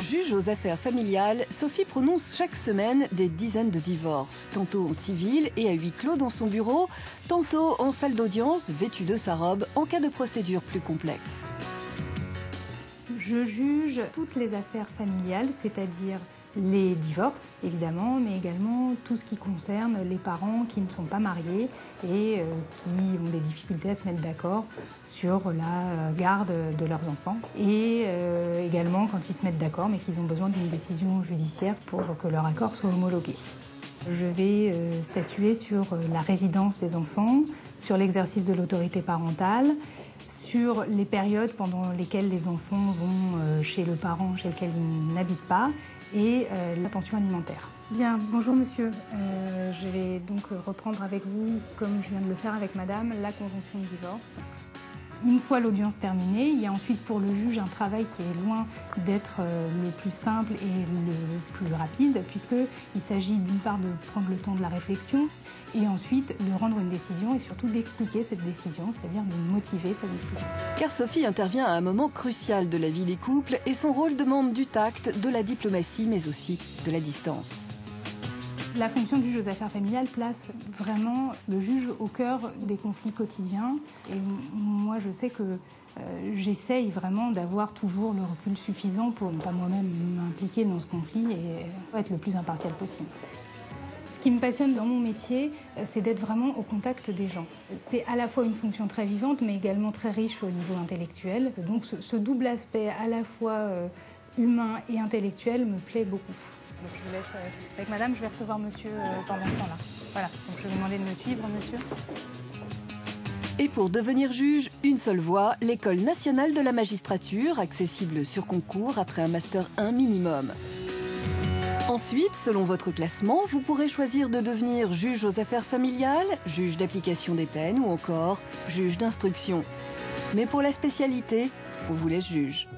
Juge aux affaires familiales, Sophie prononce chaque semaine des dizaines de divorces, tantôt en civil et à huis clos dans son bureau, tantôt en salle d'audience, vêtue de sa robe, en cas de procédure plus complexe. Je juge toutes les affaires familiales, c'est-à-dire les divorces, évidemment, mais également tout ce qui concerne les parents qui ne sont pas mariés et qui ont des difficultés à se mettre d'accord sur la garde de leurs enfants. Et également quand ils se mettent d'accord, mais qu'ils ont besoin d'une décision judiciaire pour que leur accord soit homologué. Je vais statuer sur la résidence des enfants, sur l'exercice de l'autorité parentale, sur les périodes pendant lesquelles les enfants vont chez le parent chez lequel ils n'habitent pas et la pension alimentaire. Bien, bonjour monsieur. Je vais donc reprendre avec vous, comme je viens de le faire avec madame, la convention de divorce. Une fois l'audience terminée, il y a ensuite pour le juge un travail qui est loin d'être le plus simple et le plus rapide, puisqu'il s'agit d'une part de prendre le temps de la réflexion et ensuite de rendre une décision et surtout d'expliquer cette décision, c'est-à-dire de motiver sa décision. Car Sophie intervient à un moment crucial de la vie des couples et son rôle demande du tact, de la diplomatie, mais aussi de la distance. La fonction du juge aux affaires familiales place vraiment le juge au cœur des conflits quotidiens. Et moi, je sais que j'essaye vraiment d'avoir toujours le recul suffisant pour ne pas moi-même m'impliquer dans ce conflit et être le plus impartial possible. Ce qui me passionne dans mon métier, c'est d'être vraiment au contact des gens. C'est à la fois une fonction très vivante, mais également très riche au niveau intellectuel. Donc ce double aspect à la fois humain et intellectuel me plaît beaucoup. Donc je vous laisse avec madame, je vais recevoir monsieur pendant ce temps-là. Voilà, donc je vais vous demander de me suivre, monsieur. Et pour devenir juge, une seule voie, l'École nationale de la magistrature, accessible sur concours après un Master 1 minimum. Ensuite, selon votre classement, vous pourrez choisir de devenir juge aux affaires familiales, juge d'application des peines ou encore juge d'instruction. Mais pour la spécialité, on vous laisse juge.